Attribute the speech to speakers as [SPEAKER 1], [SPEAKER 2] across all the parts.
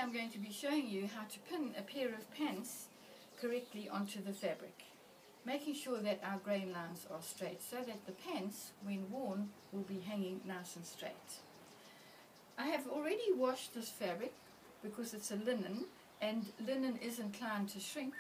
[SPEAKER 1] I'm going to be showing you how to pin a pair of pants correctly onto the fabric, making sure that our grain lines are straight so that the pants, when worn, will be hanging nice and straight. I have already washed this fabric because it's a linen, and linen is inclined to shrink,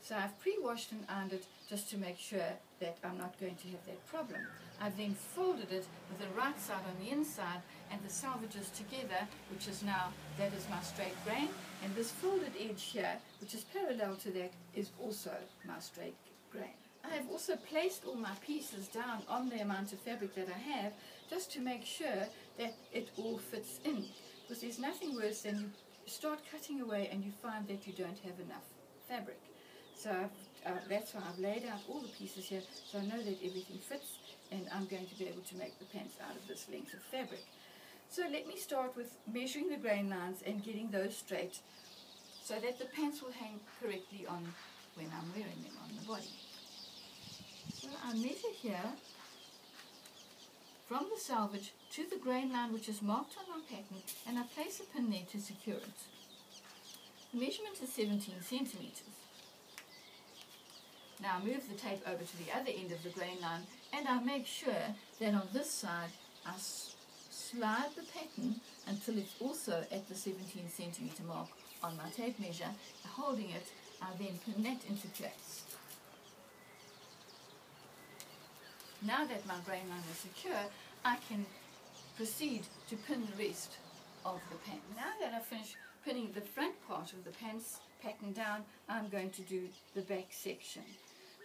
[SPEAKER 1] so I've pre-washed and ironed it just to make sure that I'm not going to have that problem. I've then folded it with the right side on the inside and the salvages together, which is now, that is my straight grain, and this folded edge here, which is parallel to that, is also my straight grain. I have also placed all my pieces down on the amount of fabric that I have, just to make sure that it all fits in, because there's nothing worse than you start cutting away and you find that you don't have enough fabric. So that's why I've laid out all the pieces here, so I know that everything fits, and I'm going to be able to make the pants out of this length of fabric. So let me start with measuring the grain lines and getting those straight so that the pants will hang correctly on when I'm wearing them on the body. So I measure here from the selvage to the grain line which is marked on my pattern, and I place a pin there to secure it. The measurement is 17 centimeters. Now I move the tape over to the other end of the grain line, and I make sure that on this side I slide the pattern until it's also at the 17 centimeter mark on my tape measure. Holding it, I then pin that into place. Now that my grain line is secure, I can proceed to pin the rest of the pants. Now that I've finished pinning the front part of the pants pattern down, I'm going to do the back section.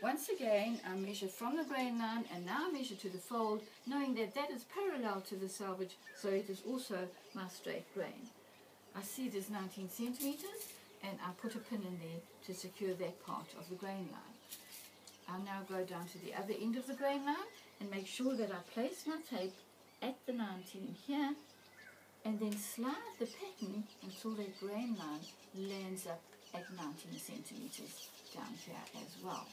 [SPEAKER 1] Once again, I measure from the grain line, and now I measure to the fold, knowing that that is parallel to the selvage, so it is also my straight grain. I see it is 19 centimeters, and I put a pin in there to secure that part of the grain line. I'll now go down to the other end of the grain line and make sure that I place my tape at the 19 here, and then slide the pattern until that grain line lands up at 19 centimeters down here as well.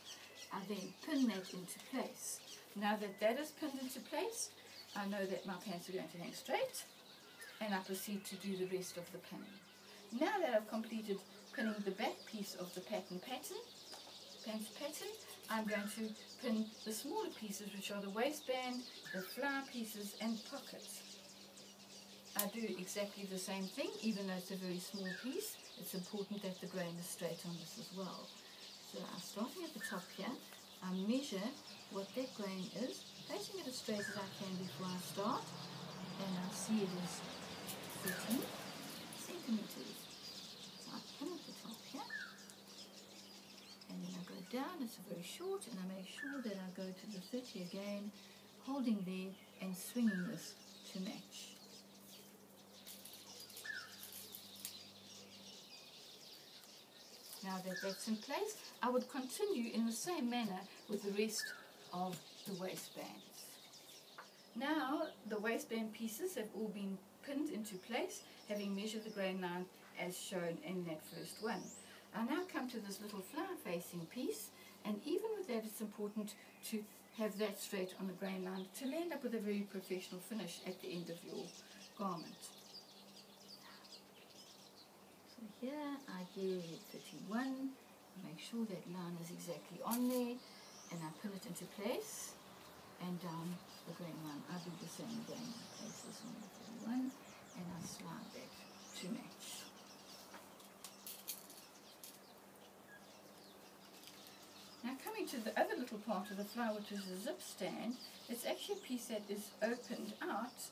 [SPEAKER 1] I then pin that into place. Now that that is pinned into place, I know that my pants are going to hang straight, and I proceed to do the rest of the pinning. Now that I've completed pinning the back piece of the pants pattern, I'm going to pin the smaller pieces, which are the waistband, the flower pieces, and pockets. I do exactly the same thing, even though it's a very small piece. It's important that the grain is straight on this as well. So I'm starting at the top here. I measure what that grain is, placing it as straight as I can before I start, and I see it is 13 centimeters. So I pin at the top here, and then I go down. It's very short, and I make sure that I go to the 30 again, holding there and swinging this to match. Now that that's in place, I would continue in the same manner with the rest of the waistbands. Now the waistband pieces have all been pinned into place, having measured the grain line as shown in that first one. I now come to this little flower facing piece, and even with that it's important to have that straight on the grain line to land up with a very professional finish at the end of your garment. So here I get 31, make sure that line is exactly on there, and I pin it into place, and down the grain line I do the same again. I place this on the 31 and I slide that to match. Now coming to the other little part of the flower, which is a zip stand, it's actually a piece that is opened out,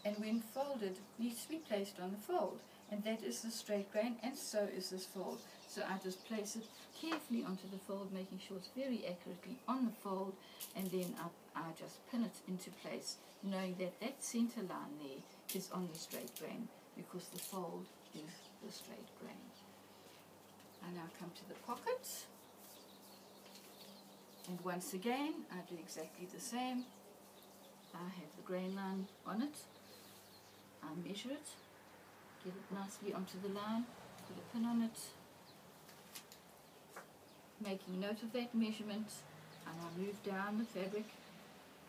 [SPEAKER 1] and when folded needs to be placed on the fold, and that is the straight grain, and so is this fold. So I just place it carefully onto the fold, making sure it's very accurately on the fold, and then I just pin it into place, knowing that that center line there is on the straight grain, because the fold is the straight grain. I now come to the pocket, and once again I do exactly the same. I have the grain line on it, I measure it, get it nicely onto the line, put a pin on it, making note of that measurement, and I move down the fabric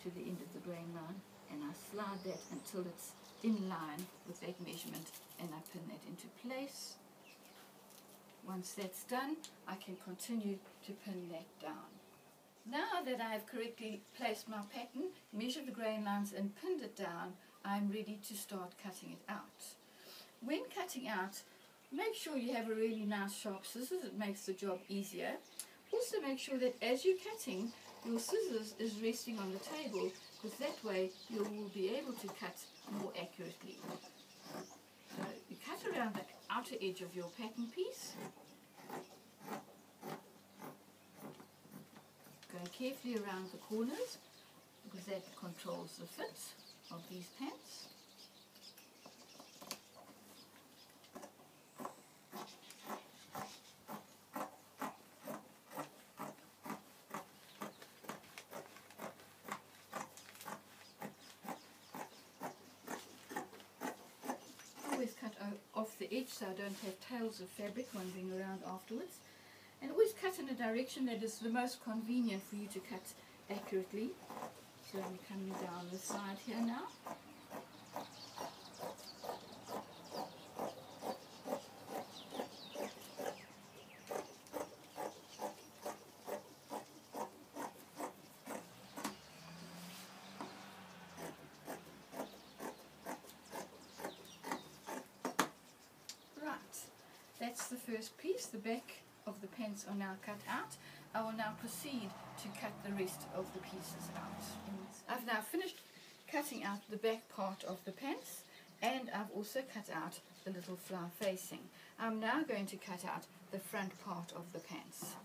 [SPEAKER 1] to the end of the grain line, and I slide that until it's in line with that measurement, and I pin that into place, Once that's done, I can continue to pin that down. Now that I have correctly placed my pattern, measured the grain lines and pinned it down, I'm ready to start cutting it out. When cutting out, make sure you have a really nice sharp scissors. It makes the job easier. Also make sure that as you're cutting, your scissors is resting on the table, because that way you will be able to cut more accurately. So you cut around the outer edge of your pattern piece. Go carefully around the corners, because that controls the fit of these pants. Always cut off the edge so I don't have tails of fabric wandering around afterwards. And always cut in a direction that is the most convenient for you to cut accurately. So I'm coming down the side here now. That's the first piece. The back of the pants are now cut out. I will now proceed to cut the rest of the pieces out. I've now finished cutting out the back part of the pants, and I've also cut out the little flower facing. I'm now going to cut out the front part of the pants.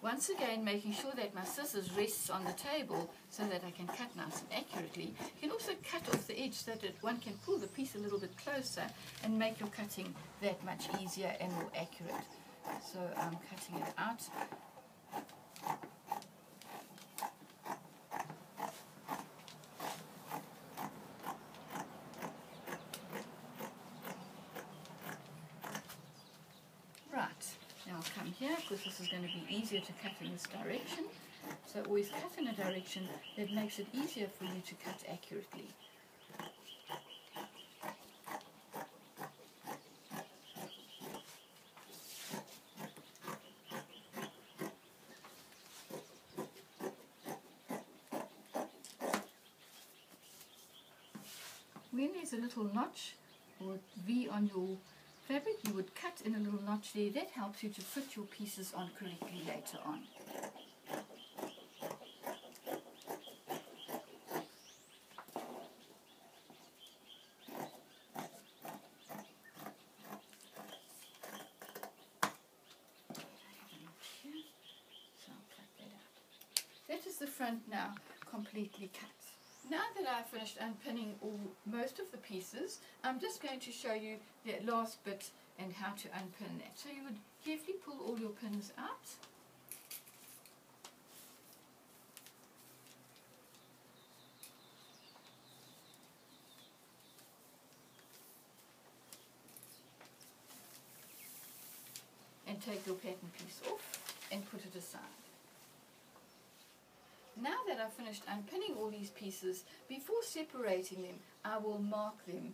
[SPEAKER 1] Once again, making sure that my scissors rests on the table so that I can cut nice and accurately. You can also cut off the edge so that one can pull the piece a little bit closer and make your cutting that much easier and more accurate. So I'm cutting it out. Come here, because this is going to be easier to cut in this direction. So always cut in a direction that makes it easier for you to cut accurately. When there's a little notch or V on your fabric, you would cut in a little notch there. That helps you to fit your pieces on correctly later on. That is the front now completely cut. Now that I've finished unpinning most of the pieces, I'm just going to show you the last bit and how to unpin that. So you would carefully pull all your pins out. And take your pattern piece off and put it aside. Now that I've finished unpinning all these pieces, before separating them, I will mark them.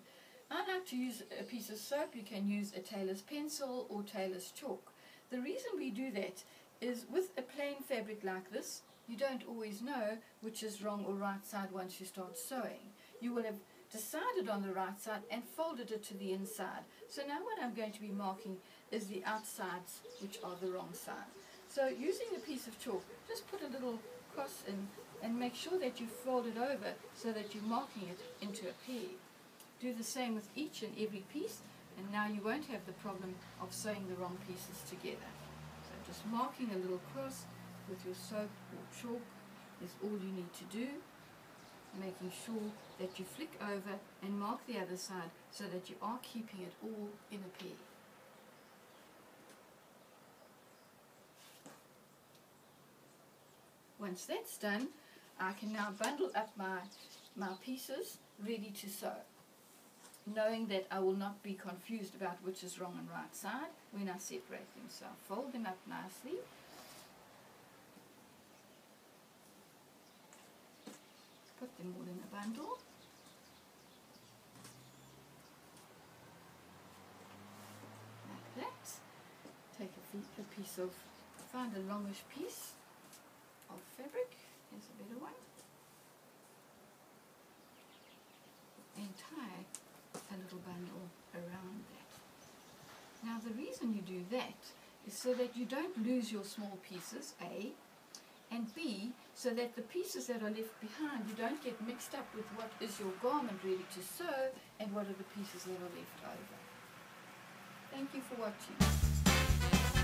[SPEAKER 1] I like to use a piece of soap. You can use a tailor's pencil or tailor's chalk. The reason we do that is with a plain fabric like this, you don't always know which is wrong or right side once you start sewing. You will have decided on the right side and folded it to the inside. So now what I'm going to be marking is the outsides, which are the wrong side. So using a piece of chalk, just put a little cross in and make sure that you fold it over so that you're marking it into a pair. Do the same with each and every piece, and now you won't have the problem of sewing the wrong pieces together. So just marking a little cross with your soap or chalk is all you need to do, making sure that you flick over and mark the other side so that you are keeping it all in a pair. Once that's done, I can now bundle up my pieces ready to sew, knowing that I will not be confused about which is wrong and right side when I separate them. So I'll fold them up nicely. Put them all in a bundle. Like that. find a longish piece of fabric. Here's a better one. And tie a little bundle around that. Now the reason you do that is so that you don't lose your small pieces, A, and B, so that the pieces that are left behind, you don't get mixed up with what is your garment ready to sew and what are the pieces that are left over. Thank you for watching.